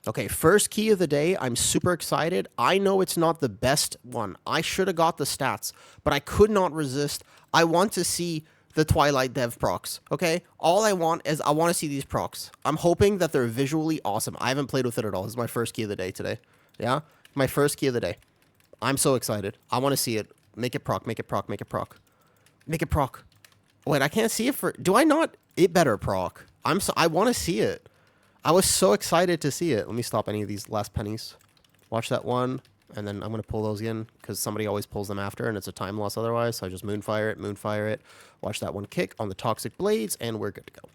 Okay, first key of the day. I'm super excited. I know it's not the best one. I should have got the stats, but I could not resist. I want to see the Twilight Dev procs, okay? All I want is I want to see these procs. I'm hoping that they're visually awesome. I haven't played with it at all. This is my first key of the day today. Yeah? My first key of the day. I'm so excited. I want to see it. Make it proc, make it proc, make it proc. Make it proc. Wait, I can't see it for... Do I not? It better proc. I want to see it. I was so excited to see it. Let me stop any of these last pennies. Watch that one. And then I'm going to pull those in because somebody always pulls them after and it's a time loss otherwise. So I just moonfire it. Watch that one kick on the Toxic Blades and we're good to go.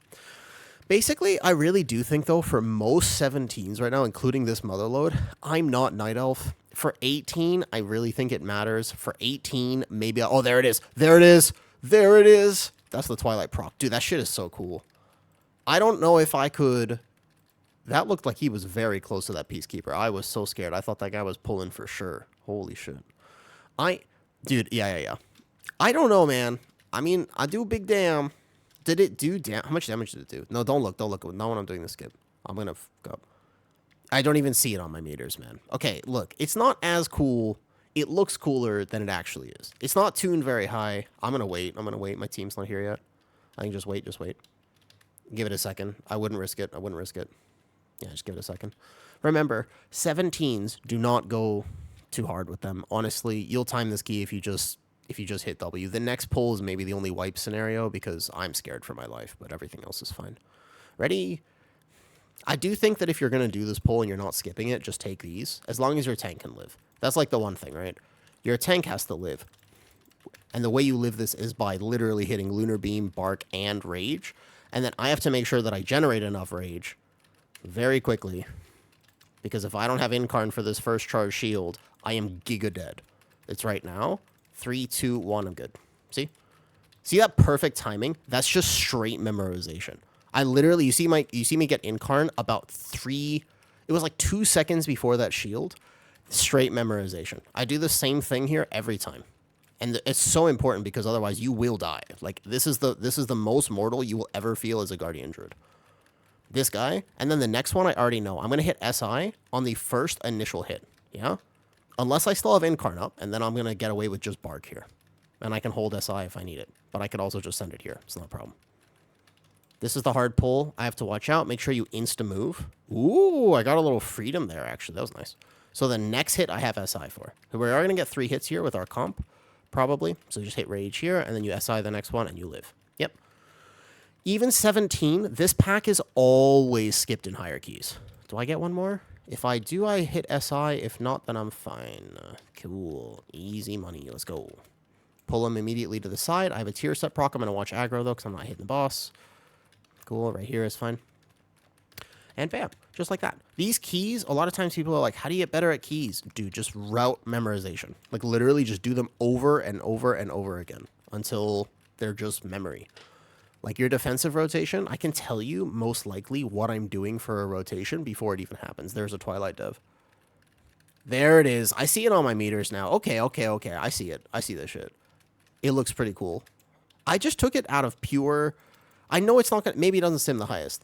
Basically, I really do think, though, for most 17s right now, including this Motherload, I'm not Night Elf. For 18, I really think it matters. For 18, maybe... Oh, there it is. There it is. There it is. That's the Twilight proc. Dude, that shit is so cool. I don't know if I could... That looked like he was very close to that Peacekeeper. I was so scared. I thought that guy was pulling for sure. Holy shit. Dude, yeah. I don't know, man. I mean, I do big damn. Did it do damn? How much damage did it do? No, don't look. Not when I'm doing the skip. I'm gonna fuck up. I don't even see it on my meters, man. Okay, look. It's not as cool. It looks cooler than it actually is. It's not tuned very high. I'm gonna wait. My team's not here yet. I can just wait. Give it a second. I wouldn't risk it. Yeah, just give it a second. Remember, 17s do not go too hard with them. Honestly, you'll time this key if you just hit W. The next pull is maybe the only wipe scenario because I'm scared for my life, but everything else is fine. Ready? I do think that if you're going to do this pull and you're not skipping it, just take these. As long as your tank can live. That's like the one thing, right? Your tank has to live. And the way you live this is by literally hitting Lunar Beam, Bark, and Rage. And then I have to make sure that I generate enough Rage very quickly, because if I don't have Incarn for this first charge shield, I am giga dead. It's right now. 3, 2, 1, I'm good. See that perfect timing? That's just straight memorization. I literally, you see me get Incarn about 3, it was like 2 seconds before that shield. Straight memorization. I do the same thing here every time. And it's so important because otherwise you will die. Like this is the most mortal you will ever feel as a Guardian Druid. This guy, and then the next one I already know. I'm going to hit SI on the first initial hit, yeah? Unless I still have Incarn up, and then I'm going to get away with just Bark here. And I can hold SI if I need it, but I could also just send it here. It's not a problem. This is the hard pull. I have to watch out. Make sure you insta-move. Ooh, I got a little freedom there, actually. That was nice. So the next hit I have SI for. We are going to get 3 hits here with our comp, probably. So just hit Rage here, and then you SI the next one, and you live. Yep. Even 17, this pack is always skipped in higher keys. Do I get one more? If I do, I hit SI. If not, then I'm fine. Cool. Easy money. Let's go. Pull him immediately to the side. I have a tier set proc. I'm going to watch aggro, though, because I'm not hitting the boss. Cool. Right here is fine. And bam. Just like that. These keys, a lot of times people are like, how do you get better at keys? Dude, just route memorization. Like, literally just do them over and over and over again until they're just memory. Like your defensive rotation, I can tell you most likely what I'm doing for a rotation before it even happens. There's a Twilight Dev. There it is. I see it on my meters now. Okay. I see it. I see this shit. It looks pretty cool. I just took it out of pure... I know it's not going to... Maybe it doesn't sim the highest.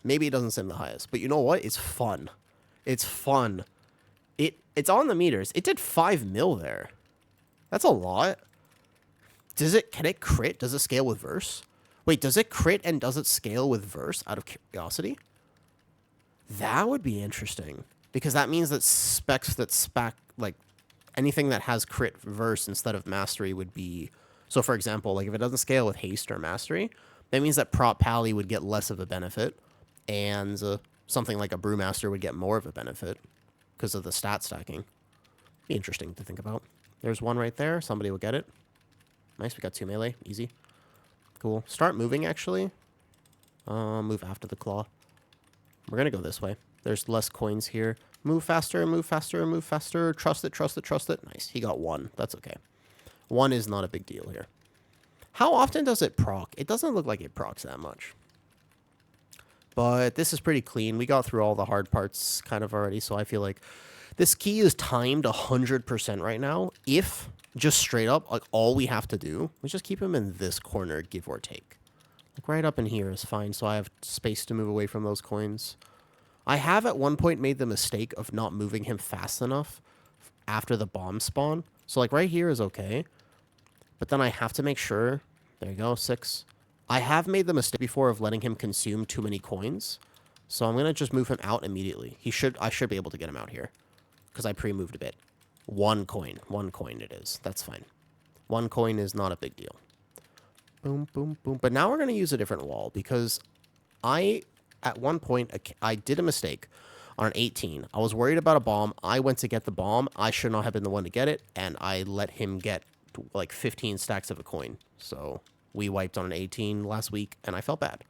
But you know what? It's fun. It's fun. It's on the meters. It did 5 mil there. That's a lot. Can it crit? Does it scale with verse? Wait, does it crit and does it scale with verse out of curiosity? That would be interesting. Because that means that like anything that has crit verse instead of mastery would be... So for example, like if it doesn't scale with haste or mastery, that means that prop pally would get less of a benefit. And something like a brewmaster would get more of a benefit because of the stat stacking. Be interesting to think about. There's one right there. Somebody will get it. Nice, we got 2 melee. Easy. Cool. Start moving, actually. Move after the claw. We're going to go this way. There's less coins here. Move faster, move faster, move faster. Trust it, trust it, trust it. Nice. He got 1. That's okay. 1 is not a big deal here. How often does it proc? It doesn't look like it procs that much. But this is pretty clean. We got through all the hard parts kind of already, so I feel like this key is timed 100% right now. If... Just straight up, like all we have to do is just keep him in this corner, give or take. Like right up in here is fine, so I have space to move away from those coins. I have at one point made the mistake of not moving him fast enough after the bomb spawn. So like right here is okay. But then I have to make sure. There you go, 6. I have made the mistake before of letting him consume too many coins. So I'm going to just move him out immediately. I should be able to get him out here. Because I pre-moved a bit. 1 coin. 1 coin it is. That's fine. 1 coin is not a big deal. Boom, boom, boom. But now we're going to use a different wall. Because at one point, I did a mistake on an 18. I was worried about a bomb. I went to get the bomb. I should not have been the one to get it. And I let him get like 15 stacks of a coin. So we wiped on an 18 last week, and I felt bad.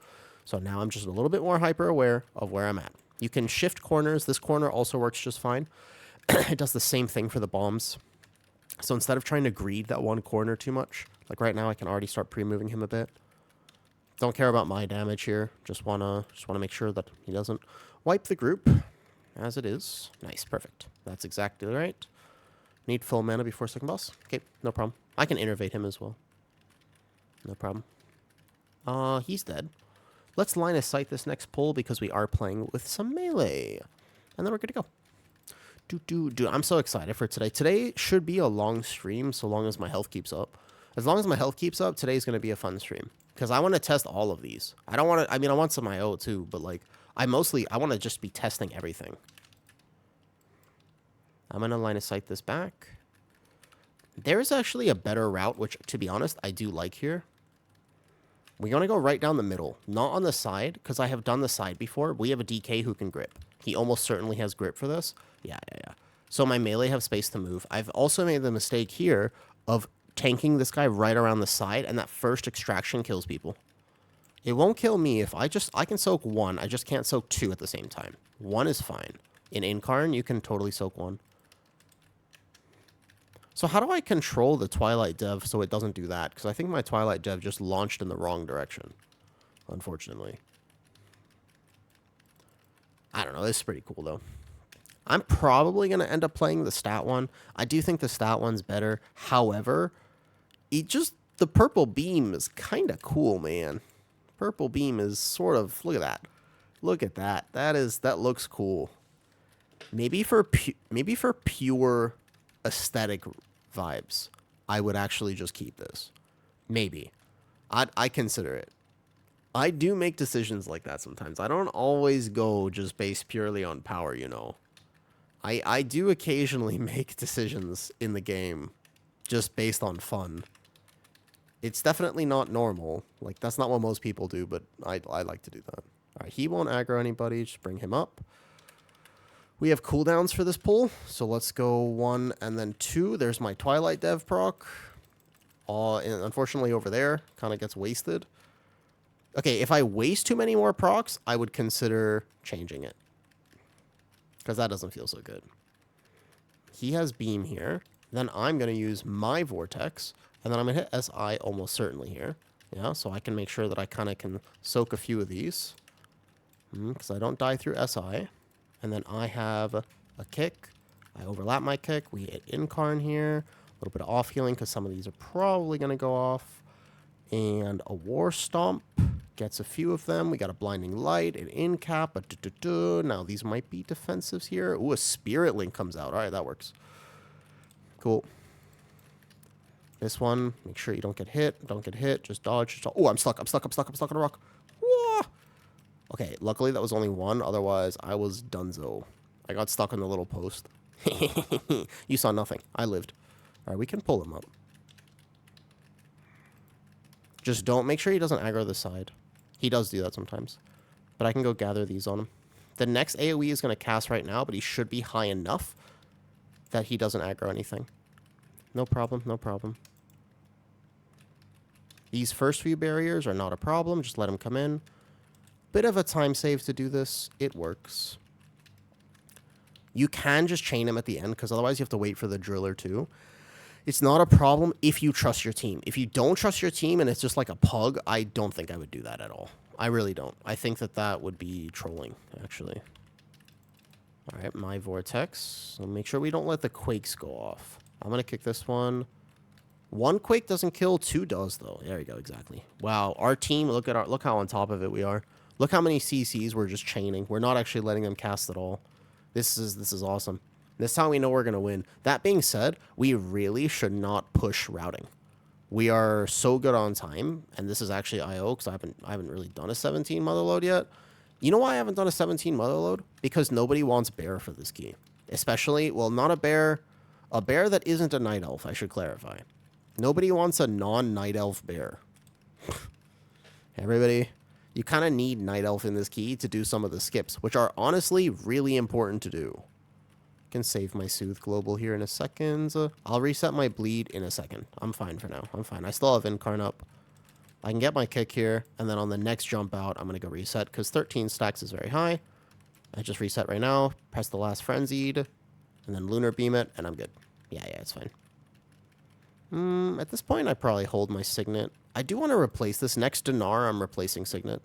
So now I'm just a little bit more hyper aware of where I'm at. You can shift corners. This corner also works just fine. It does the same thing for the bombs. So instead of trying to greed that one corner too much, like right now I can already start pre-moving him a bit. Don't care about my damage here. Just wanna make sure that he doesn't wipe the group as it is. Nice, perfect. That's exactly right. Need full mana before second boss. Okay, no problem. I can innervate him as well. No problem. He's dead. Let's line of sight this next pull because we are playing with some melee. And then we're good to go. Dude, I'm so excited for today. Today should be a long stream so long as my health keeps up. As long as my health keeps up, today's going to be a fun stream. Because I want to test all of these. I don't want to... I mean, I want some IO too, but like... I want to just be testing everything. I'm going to line of sight this back. There is actually a better route, which, to be honest, I do like here. We're going to go right down the middle. Not on the side, because I have done the side before. We have a DK who can grip. He almost certainly has grip for this. Yeah. So my melee have space to move. I've also made the mistake here of tanking this guy right around the side, and that first extraction kills people. It won't kill me if I can soak 1. I just can't soak 2 at the same time. 1 is fine. In Incarn, you can totally soak 1. So how do I control the Twilight Dev so it doesn't do that? Because I think my Twilight Dev just launched in the wrong direction, unfortunately. I don't know. This is pretty cool, though. I'm probably going to end up playing the stat one. I do think the stat one's better. However, the purple beam is kind of cool, man. Purple beam is sort of... Look at that. Look at that. That looks cool. Maybe for pure aesthetic vibes, I would actually just keep this. Maybe. I consider it. I do make decisions like that sometimes. I don't always go just based purely on power, you know. I do occasionally make decisions in the game just based on fun. It's definitely not normal. Like, that's not what most people do, but I like to do that. All right, he won't aggro anybody. Just bring him up. We have cooldowns for this pull, so let's go 1 and then 2. There's my Twilight Dev proc. And unfortunately, over there, kind of gets wasted. Okay, if I waste too many more procs, I would consider changing it. Because that doesn't feel so good. He has beam here. Then I'm going to use my vortex. And then I'm going to hit SI almost certainly here. Yeah, so I can make sure that I kind of can soak a few of these. Because I don't die through SI. And then I have a kick. I overlap my kick. We hit Incarn here. A little bit of off healing because some of these are probably going to go off. And a War Stomp. Gets a few of them. We got a Blinding Light, an Incap, a Now these might be defensives here. Ooh, a Spirit Link comes out. All right, that works. Cool. This one, make sure you don't get hit. Don't get hit. Just dodge. Oh, I'm stuck. I'm stuck on a rock. Whoa. Okay, luckily that was only 1. Otherwise, I was donezo. I got stuck on the little post. You saw nothing. I lived. All right, we can pull him up. Just don't... Make sure he doesn't aggro this side. He does do that sometimes. But I can go gather these on him. The next AoE is going to cast right now, but he should be high enough that he doesn't aggro anything. No problem, no problem. These first few barriers are not a problem. Just let him come in. Bit of a time save to do this. It works. You can just chain him at the end, because otherwise you have to wait for the driller too. It's not a problem if you trust your team. If you don't trust your team and it's just like a pug, I don't think I would do that at all. I really don't. I think that that would be trolling, actually. All right, my vortex. So make sure we don't let the quakes go off. I'm going to kick this one. 1 quake doesn't kill, 2 does, though. There you go, exactly. Wow, our team, look how on top of it we are. Look how many CCs we're just chaining. We're not actually letting them cast at all. This is awesome. This is how we know we're going to win. That being said, we really should not push routing. We are so good on time, and this is actually IO because I haven't really done a 17 Motherload yet. You know why I haven't done a 17 Motherload? Because nobody wants bear for this key. Especially, well, not a bear that isn't a night elf, I should clarify. Nobody wants a non-night elf bear. Everybody, you kind of need night elf in this key to do some of the skips, which are honestly really important to do. Can save my Soothe Global here in a second. I'll reset my bleed in a second. I'm fine for now. I'm fine. I still have Incarn up. I can get my kick here, and then on the next jump out, I'm going to go reset, because 13 stacks is very high. I just reset right now, press the last Frenzied, and then Lunar Beam it, and I'm good. Yeah, it's fine. At this point, I probably hold my Signet. I do want to replace this. Next Dinar, I'm replacing Signet.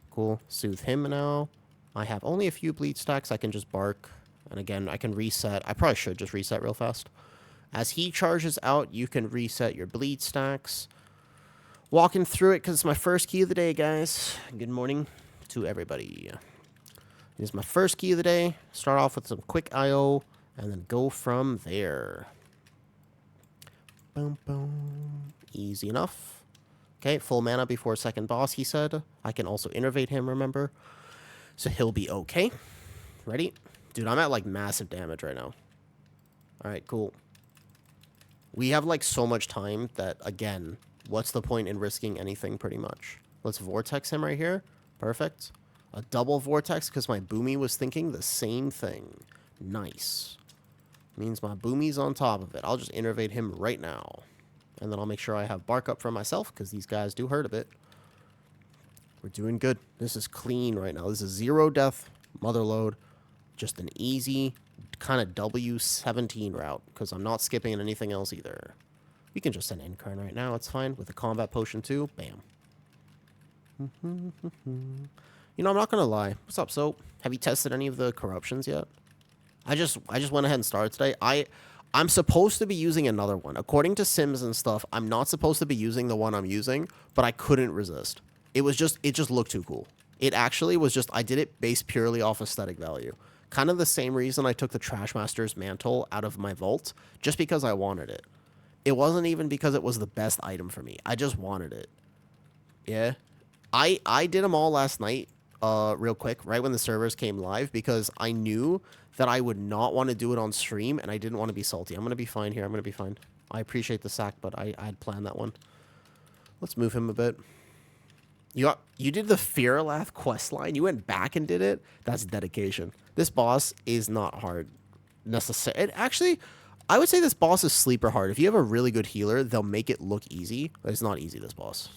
Cool. Soothe him now. I have only a few bleed stacks. I can just bark. And again, I can reset. I probably should just reset real fast. As he charges out, you can reset your bleed stacks. Walking through it because it's my first key of the day, guys. Good morning to everybody. It is my first key of the day. Start off with some quick IO and then go from there. Boom, boom. Easy enough. Okay, full mana before second boss, he said. I can also innervate him, remember? So he'll be okay. Ready? Dude, I'm at, like, massive damage right now. Alright, cool. We have, like, so much time that, again, what's the point in risking anything, pretty much? Let's Vortex him right here. Perfect. A double Vortex, because my Boomy was thinking the same thing. Nice. Means my Boomy's on top of it. I'll just innervate him right now. And then I'll make sure I have Bark up for myself, because these guys do hurt a bit. We're doing good. This is clean right now. This is 0 death, Motherload. Just an easy kind of W17 route, because I'm not skipping anything else either. We can just send Incarn right now. It's fine. With a combat potion too. Bam. You know, I'm not going to lie. What's up, Soap? Have you tested any of the corruptions yet? I just went ahead and started today. I'm supposed to be using another one. According to Sims and stuff, I'm not supposed to be using the one I'm using, but I couldn't resist. It just looked too cool. It actually was just, I did it based purely off aesthetic value. Kind of the same reason I took the Trashmaster's mantle out of my vault, just because I wanted it. It wasn't even because it was the best item for me. I just wanted it. Yeah. I did them all last night, real quick, right when the servers came live, because I knew that I would not want to do it on stream, and I didn't want to be salty. I'm going to be fine here. I'm going to be fine. I appreciate the sack, but I had planned that one. Let's move him a bit. You did the Fearlath quest line. You went back and did it. That's dedication. This boss is not hard necessarily. Actually, I would say this boss is sleeper hard. If you have a really good healer, they'll make it look easy, but it's not easy, this boss.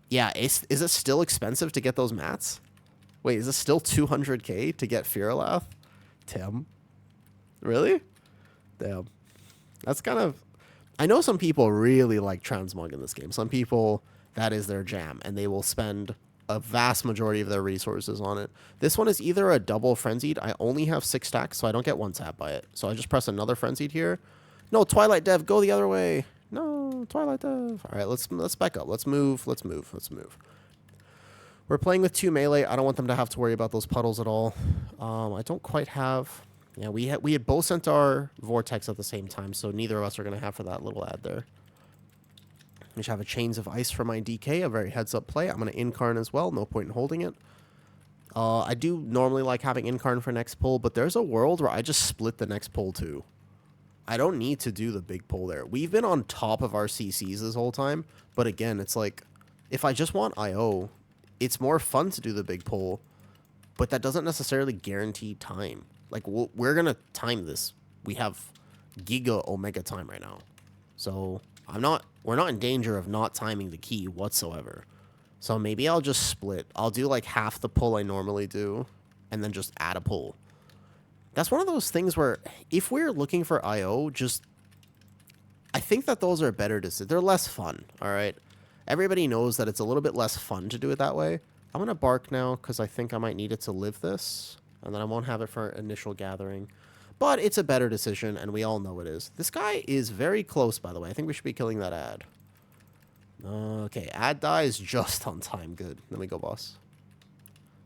Yeah, is it still expensive to get those mats? Wait, is it still 200k to get Fearlath? Tim? Really? Damn. That's kind of... I know some people really like transmog in this game. Some people, that is their jam, and they will spend a vast majority of their resources on it. This one is either a double Frenzied. I only have 6 stacks, so I don't get one tap by it. So I just press another Frenzied here. No, Twilight Dev, go the other way. No, Twilight Dev. All right, let's back up. Let's move. We're playing with 2 melee. I don't want them to have to worry about those puddles at all. I don't quite have... Yeah, we had both sent our Vortex at the same time, so neither of us are going to have for that little ad there. I just have a Chains of Ice for my DK, a very heads-up play. I'm going to Incarn as well. No point in holding it. I do normally like having Incarn for next pull, but there's a world where I just split the next pull too. I don't need to do the big pull there. We've been on top of our CCs this whole time, but again, it's like, if I just want IO, it's more fun to do the big pull, but that doesn't necessarily guarantee time. Like, we're going to time this. We have Giga Omega time right now. So, we're not in danger of not timing the key whatsoever. So, maybe I'll just split. I'll do, like, half the pull I normally do, and then just add a pull. That's one of those things where, if we're looking for IO, I think that those are better decisions. They're less fun, all right? Everybody knows that it's a little bit less fun to do it that way. I'm going to bark now, because I think I might need it to live this. And then I won't have it for initial gathering. But it's a better decision, and we all know it is. This guy is very close, by the way. I think we should be killing that ad. Okay, ad dies just on time. Good. Let me go, boss.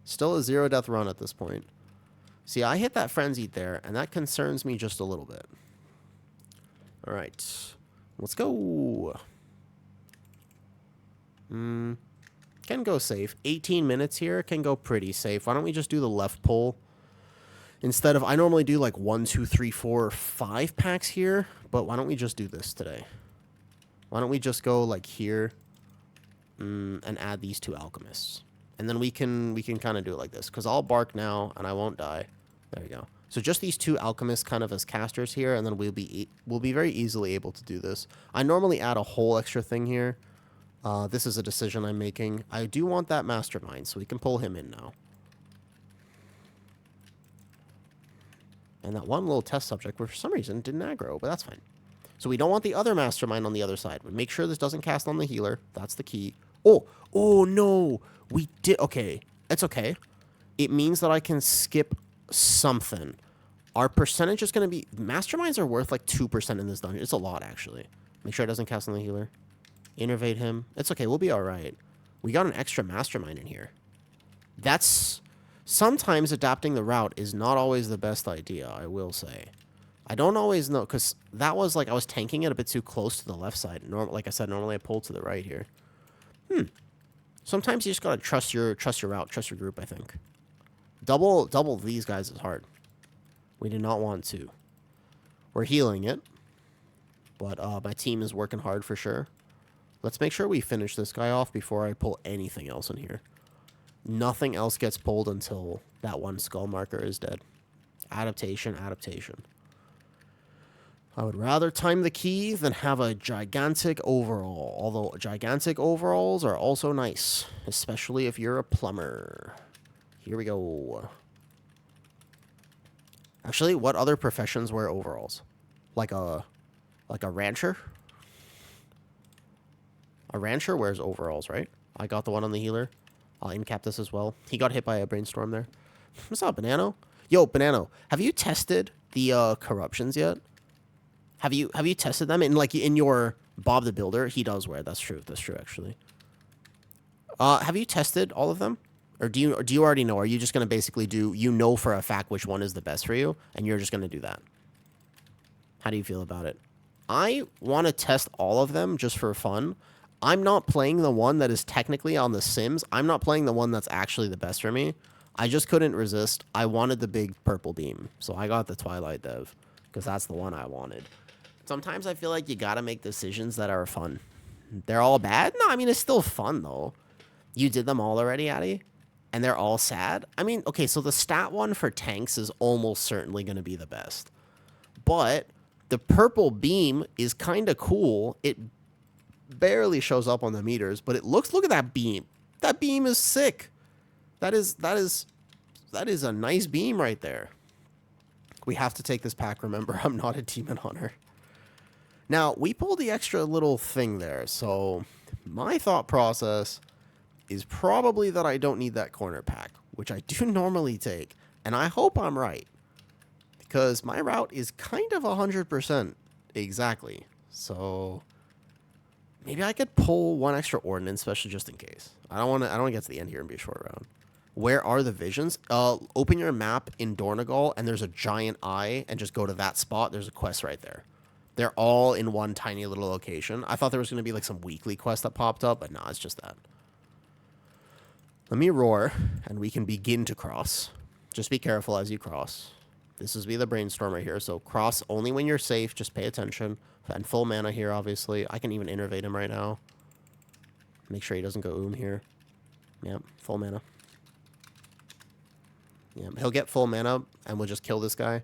Still a 0 death run at this point. See, I hit that frenzied there, and that concerns me just a little bit. All right. Let's go. Can go safe. 18 minutes here can go pretty safe. Why don't we just do the left pull? Instead of, I normally do like 1, 2, 3, 4, 5 packs here, but why don't we just do this today? Why don't we just go like here and add these 2 alchemists? And then we can kind of do it like this, because I'll bark now and I won't die. There we go. So just these 2 alchemists kind of as casters here, and then we'll be very easily able to do this. I normally add a whole extra thing here. This is a decision I'm making. I do want that mastermind, so we can pull him in now. And that one little test subject, for some reason, didn't aggro, but that's fine. So we don't want the other mastermind on the other side. But make sure this doesn't cast on the healer. That's the key. Oh no. We did. Okay. It's okay. It means that I can skip something. Our percentage is going to be... Masterminds are worth like 2% in this dungeon. It's a lot, actually. Make sure it doesn't cast on the healer. Innervate him. It's okay. We'll be all right. We got an extra mastermind in here. That's... Sometimes adapting the route is not always the best idea, I will say. I don't always know, because that was like I was tanking it a bit too close to the left side. Like I said, normally I pull to the right here. Sometimes you just gotta trust your route, trust your group, I think. Double these guys is hard. We do not want to. We're healing it. But my team is working hard for sure. Let's make sure we finish this guy off before I pull anything else in here. Nothing else gets pulled until that one skull marker is dead. Adaptation. I would rather time the key than have a gigantic overall. Although gigantic overalls are also nice. Especially if you're a plumber. Here we go. Actually, what other professions wear overalls? Like a rancher? A rancher wears overalls, right? I got the one on the healer. I'll incap this as well. He got hit by a brainstorm there. What's up, Banano? Yo, Banano, have you tested the corruptions yet? Have you tested them in your Bob the Builder? He does wear. That's true. That's true, actually. Have you tested all of them, or do you already know? Are you just gonna basically do for a fact which one is the best for you, and you're just gonna do that? How do you feel about it? I want to test all of them just for fun. I'm not playing the one that is technically on the Sims. I'm not playing the one that's actually the best for me. I just couldn't resist. I wanted the big purple beam, so I got the Twilight Dev, because that's the one I wanted. Sometimes I feel like you gotta make decisions that are fun. They're all bad? No, I mean, it's still fun, though. You did them all already, Addy? And they're all sad? I mean, okay, so the stat one for tanks is almost certainly going to be the best. But the purple beam is kind of cool. It barely shows up on the meters, but look at that beam. That beam is sick. That is a nice beam right there. We have to take this pack. Remember, I'm not a demon hunter. Now, we pulled the extra little thing there, so my thought process is probably that I don't need that corner pack, which I do normally take, and I hope I'm right, because my route is kind of 100% exactly, so maybe I could pull one extra ordnance, especially just in case. I don't want to get to the end here and be a short round. Where are the visions? Open your map in Dornegal, and there's a giant eye, and just go to that spot. There's a quest right there. They're all in one tiny little location. I thought there was going to be like some weekly quest that popped up, but no, it's just that. Let me roar, and we can begin to cross. Just be careful as you cross. This is the brainstorm right here, so cross only when you're safe. Just pay attention. And full mana here, obviously. I can even innervate him right now. Make sure he doesn't go here. Yep, full mana. Yeah, he'll get full mana, and we'll just kill this guy,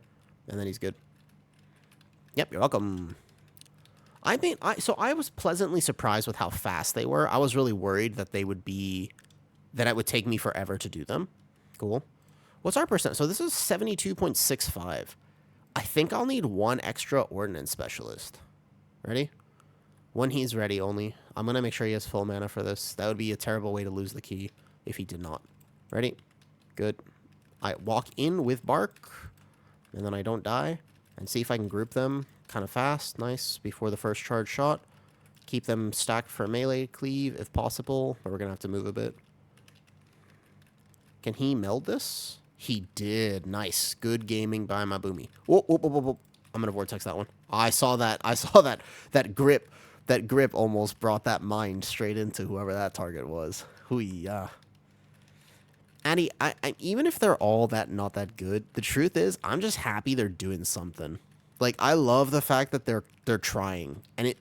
and then he's good. Yep, you're welcome. So I was pleasantly surprised with how fast they were. I was really worried that they would be, that it would take me forever to do them. Cool. What's our percent? So this is 72.65. I think I'll need one extra ordnance specialist. Ready? When he's ready only. I'm going to make sure he has full mana for this. That would be a terrible way to lose the key if he did not. Ready? Good. I walk in with Bark, and then I don't die. And see if I can group them kind of fast. Nice. Before the first charge shot. Keep them stacked for melee cleave if possible. But we're going to have to move a bit. Can he meld this? He did. Nice. Good gaming by my boomy. Whoa, whoa, whoa, whoa, whoa. I'm going to vortex that one. I saw that. I saw that. That grip. That grip almost brought that mine straight into whoever that target was. Hoo-yah. Annie, even if they're all not that good, the truth is, I'm just happy they're doing something. Like, I love the fact that they're trying. And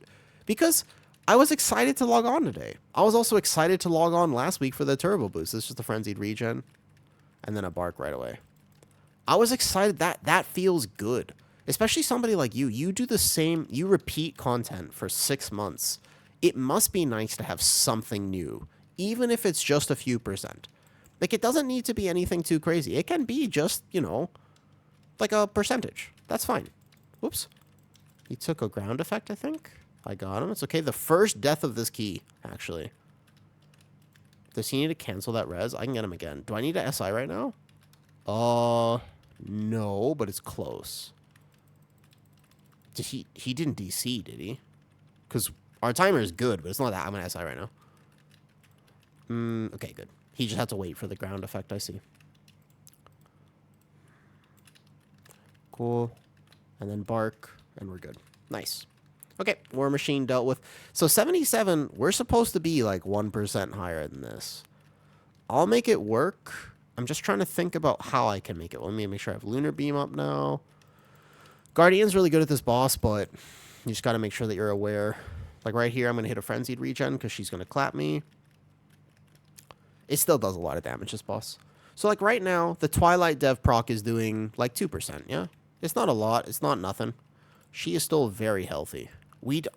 because I was excited to log on today. I was also excited to log on last week for the turbo boost. It's just a frenzied regen. And then a bark right away. I was excited. That feels good. Especially somebody like you. You do the same. You repeat content for 6 months. It must be nice to have something new. Even if it's just a few percent. Like, it doesn't need to be anything too crazy. It can be just, you know, like a percentage. That's fine. Whoops. He took a ground effect, I think. I got him. It's okay. The first death of this key, actually. Does he need to cancel that res? I can get him again. Do I need to SI right now? No, but it's close. Did he didn't DC, did he? Because our timer is good, but it's not that. I'm going to SI right now. Okay, good. He just had to wait for the ground effect, I see. Cool. And then bark, and we're good. Nice. Okay, War Machine dealt with. So 77, we're supposed to be like 1% higher than this. I'll make it work. I'm just trying to think about how I can make it. Let me make sure I have Lunar Beam up now. Guardian's really good at this boss, but you just got to make sure that you're aware. Like right here, I'm going to hit a Frenzied Regen because she's going to clap me. It still does a lot of damage, this boss. So, like, right now, the Twilight Dev proc is doing, like, 2%, yeah? It's not a lot. It's not nothing. She is still very healthy.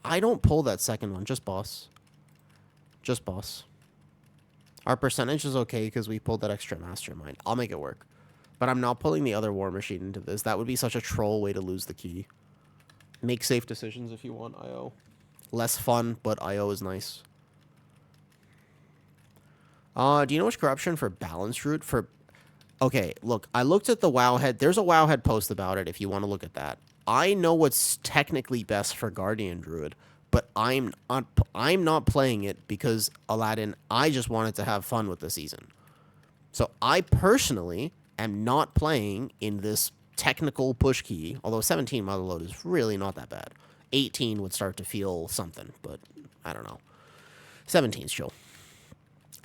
I don't pull that second one. Just boss. Just boss. Our percentage is okay because we pulled that extra Mastermind. I'll make it work. But I'm not pulling the other War Machine into this. That would be such a troll way to lose the key. Make safe decisions if you want IO. Less fun, but IO is nice. Do you know which corruption for Balanced Root? Okay, look, I looked at the Wowhead. There's a Wowhead post about it if you want to look at that. I know what's technically best for Guardian Druid, but I'm not playing it because Aladdin, I just wanted to have fun with the season. So I personally am not playing in this technical push key, although 17 Motherload is really not that bad. 18 would start to feel something, but I don't know. 17's chill.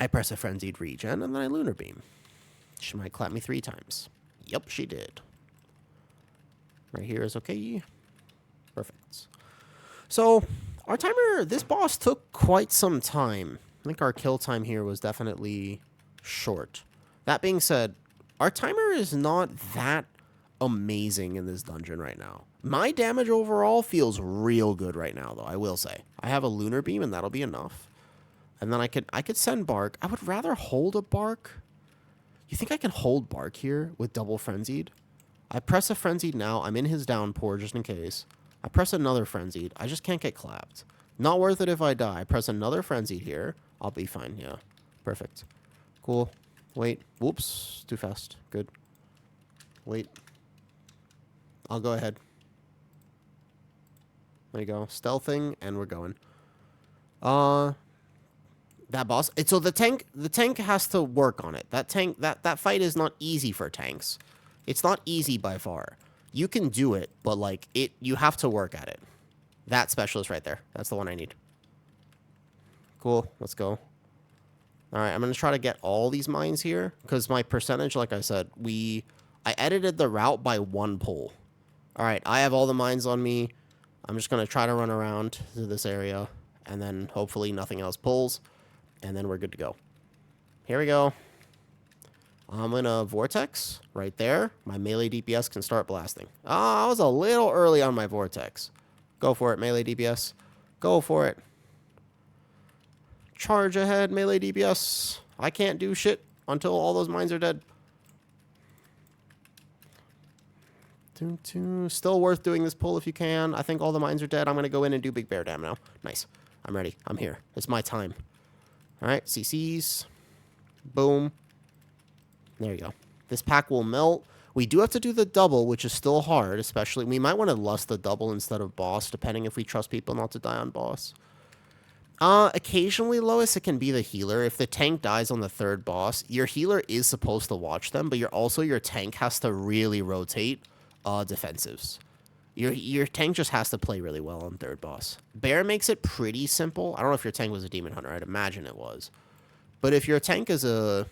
I press a Frenzied Regen, and then I Lunar Beam. She might clap me 3 times. Yep, she did. Right here is okay. Perfect. So, our timer, this boss took quite some time. I think our kill time here was definitely short. That being said, our timer is not that amazing in this dungeon right now. My damage overall feels real good right now, though, I will say. I have a Lunar Beam, and that'll be enough. And then I could send Bark. I would rather hold a Bark. You think I can hold Bark here with double Frenzied? I press a Frenzied now. I'm in his downpour just in case. I press another Frenzied. I just can't get clapped. Not worth it if I die. I press another Frenzied here. I'll be fine. Yeah. Perfect. Cool. Wait. Whoops. Too fast. Good. Wait. I'll go ahead. There you go. Stealthing, and we're going. That boss. So the tank has to work on it. That fight is not easy for tanks. It's not easy by far. You can do it, but like you have to work at it. That specialist right there. That's the one I need. Cool. Let's go. All right, I'm going to try to get all these mines here because my percentage, like I said, I edited the route by 1 pull. All right, I have all the mines on me. I'm just going to try to run around to this area, and then hopefully nothing else pulls, and then we're good to go. Here we go. I'm going to Vortex right there. My melee DPS can start blasting. I was a little early on my Vortex. Go for it, melee DPS. Go for it. Charge ahead, melee DPS. I can't do shit until all those mines are dead. Still worth doing this pull if you can. I think all the mines are dead. I'm going to go in and do Big Bear Dam now. Nice. I'm ready. I'm here. It's my time. All right, CCs. Boom. There you go. This pack will melt. We do have to do the double, which is still hard, especially. We might want to lust the double instead of boss, depending if we trust people not to die on boss. Occasionally, Lois, it can be the healer. If the tank dies on the third boss, your healer is supposed to watch them, but your tank has to really rotate defensives. Your tank just has to play really well on third boss. Bear makes it pretty simple. I don't know if your tank was a demon hunter. I'd imagine it was. But if your tank is a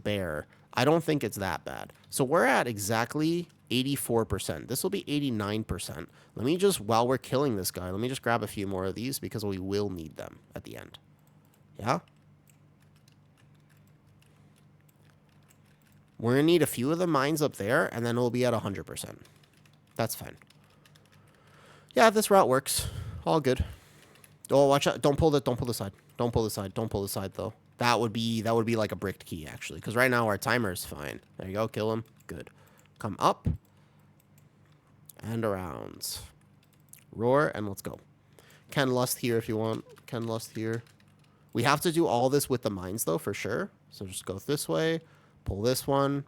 bear, I don't think it's that bad. So we're at exactly 84%. This will be 89%. Let me just, while we're killing this guy, let me just grab a few more of these because we will need them at the end. Yeah? We're going to need a few of the mines up there, and then we'll be at 100%. That's fine. Yeah, this route works. All good. Oh, watch out. Don't pull the side. Don't pull the side. Don't pull the side, though. That would be like a bricked key, actually. Because right now our timer is fine. There you go. Kill him. Good. Come up. And around. Roar, and let's go. Ken Lust here if you want. Ken Lust here. We have to do all this with the mines, though, for sure. So just go this way. Pull this one.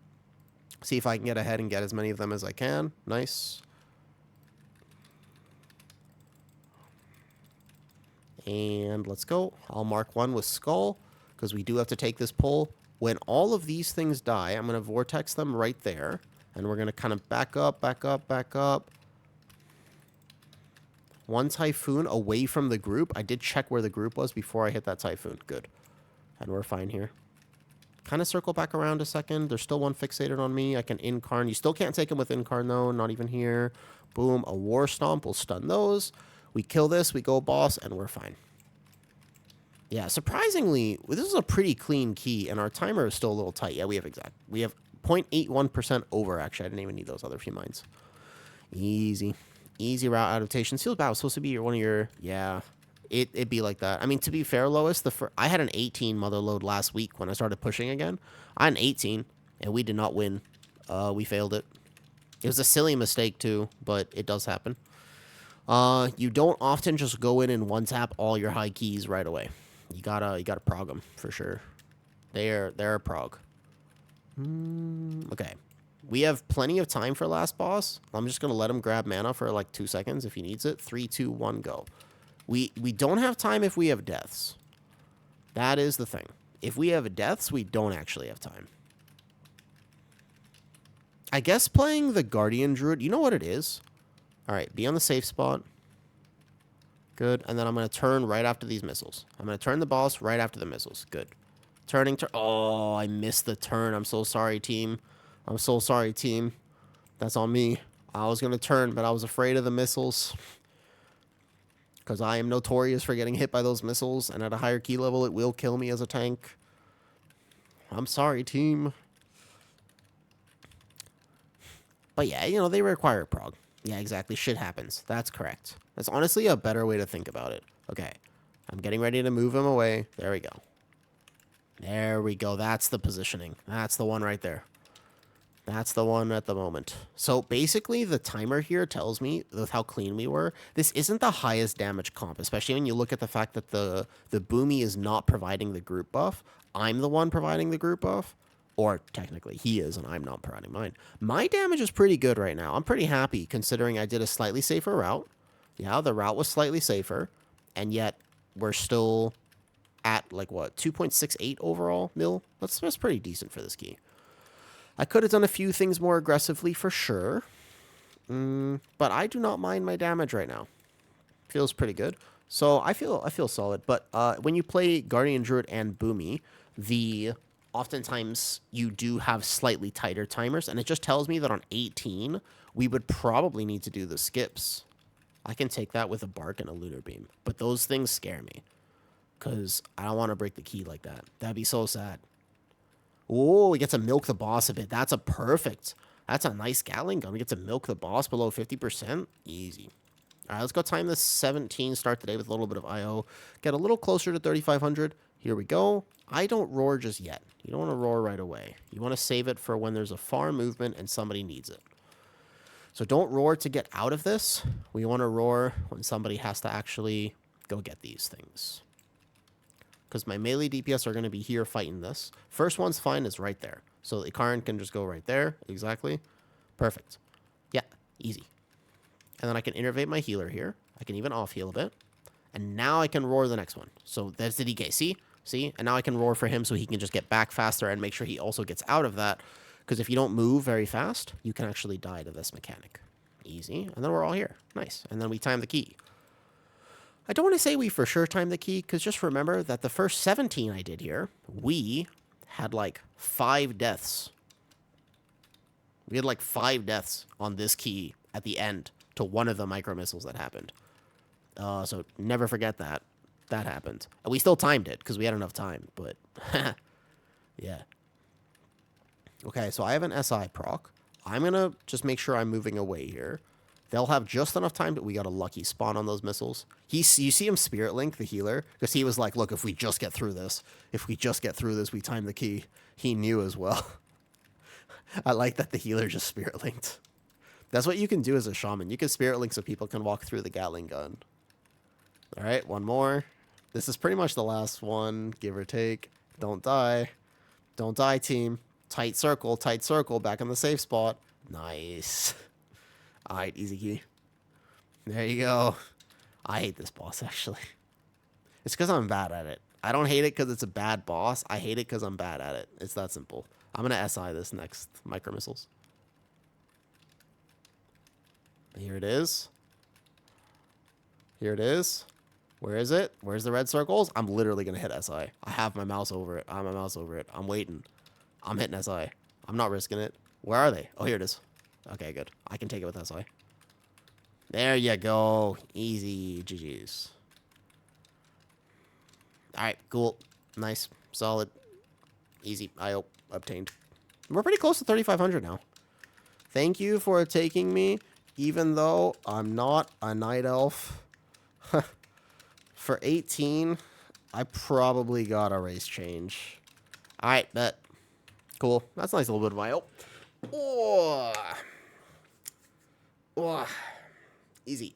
See if I can get ahead and get as many of them as I can. Nice. And let's go. I'll mark one with Skull, because we do have to take this pull. When all of these things die, I'm going to vortex them right there. And we're going to kind of back up, back up, back up. One Typhoon away from the group. I did check where the group was before I hit that Typhoon. Good. And we're fine here. Kind of circle back around a second. There's still one fixated on me. I can Incarn. You still can't take him with Incarn, though. Not even here. Boom. A War Stomp will stun those. We kill this. We go boss, and we're fine. Yeah, surprisingly, this is a pretty clean key, and our timer is still a little tight. Yeah, we have 0.81% over, actually. I didn't even need those other few mines. Easy. Easy route adaptation. Sealed Battle was supposed to be one of your... Yeah, it'd be like that. I mean, to be fair, Lois, I had an 18 Motherload last week when I started pushing again. I had an 18, and we did not win. We failed it. It was a silly mistake, too, but it does happen. You don't often just go in and one-tap all your high keys right away. You gotta prog them, for sure. They're a prog. Okay. We have plenty of time for last boss. I'm just going to let him grab mana for like 2 seconds if he needs it. 3, 2, 1, go. We don't have time if we have deaths. That is the thing. If we have deaths, we don't actually have time. I guess playing the Guardian Druid, you know what it is? All right, be on the safe spot. Good. And then I'm going to turn right after these missiles. I'm going to turn the boss right after the missiles. Good. Turning. Oh, I missed the turn. I'm so sorry, team. I'm so sorry, team. That's on me. I was going to turn, but I was afraid of the missiles. Because I am notorious for getting hit by those missiles. And at a higher key level, it will kill me as a tank. I'm sorry, team. But yeah, you know, they require prog. Yeah, exactly. Shit happens. That's correct. That's honestly a better way to think about it. Okay. I'm getting ready to move him away. There we go. There we go. That's the positioning. That's the one right there. That's the one at the moment. So basically, the timer here tells me with how clean we were. This isn't the highest damage comp, especially when you look at the fact that the Boomy is not providing the group buff. I'm the one providing the group buff. Or technically he is, and I'm not providing mine. My damage is pretty good right now. I'm pretty happy considering I did a slightly safer route. Yeah, the route was slightly safer. And yet we're still at like what, 2.68 overall mil? That's pretty decent for this key. I could have done a few things more aggressively for sure. But I do not mind my damage right now. Feels pretty good. So I feel solid. But when you play Guardian Druid and Boomy, oftentimes you do have slightly tighter timers, and it just tells me that on 18, we would probably need to do the skips. I can take that with a Bark and a Lunar Beam, but those things scare me, because I don't want to break the key like that. That'd be so sad. Oh, we get to milk the boss a bit. That's a nice Gatling gun. We get to milk the boss below 50%. Easy. All right, let's go time this 17, start the day with a little bit of IO. Get a little closer to 3,500. Here we go. I don't roar just yet. You don't want to roar right away. You want to save it for when there's a far movement and somebody needs it. So don't roar to get out of this. We want to roar when somebody has to actually go get these things. Because my melee DPS are going to be here fighting this. First one's fine is right there. So Ikarin can just go right there. Exactly. Perfect. Yeah, easy. And then I can innervate my healer here. I can even off-heal a bit. And now I can roar the next one. So there's the DK. See? See? And now I can roar for him so he can just get back faster and make sure he also gets out of that. Because if you don't move very fast, you can actually die to this mechanic. Easy. And then we're all here. Nice. And then we time the key. I don't want to say we for sure timed the key, because just remember that the first 17 I did here, we had like 5 deaths. We had like 5 deaths on this key at the end to one of the micro missiles that happened. So never forget that. That happened. And we still timed it because we had enough time, but yeah. Okay, so I have an SI proc. I'm going to just make sure I'm moving away here. They'll have just enough time, but we got a lucky spawn on those missiles. You see him Spirit Link, the healer? Because he was like, look, if we just get through this, we time the key. He knew as well. I like that the healer just Spirit Linked. That's what you can do as a shaman. You can Spirit Link so people can walk through the Gatling gun. All right, one more. This is pretty much the last one, give or take. Don't die. Don't die, team. Tight circle, back in the safe spot. Nice. All right, easy key. There you go. I hate this boss, actually. It's because I'm bad at it. I don't hate it because it's a bad boss. I hate it because I'm bad at it. It's that simple. I'm going to SI this next micro missiles. Here it is. Here it is. Where is it? Where's the red circles? I'm literally going to hit SI. I have my mouse over it. I'm waiting. I'm hitting SI. I'm not risking it. Where are they? Oh, here it is. Okay, good. I can take it with SI. There you go. Easy. GG's. Alright, cool. Nice. Solid. Easy. IO obtained. We're pretty close to 3,500 now. Thank you for taking me, even though I'm not a night elf. For 18, I probably got a race change. Alright, bet. Cool. That's a nice little bit of IO. Oh. Oh. Easy.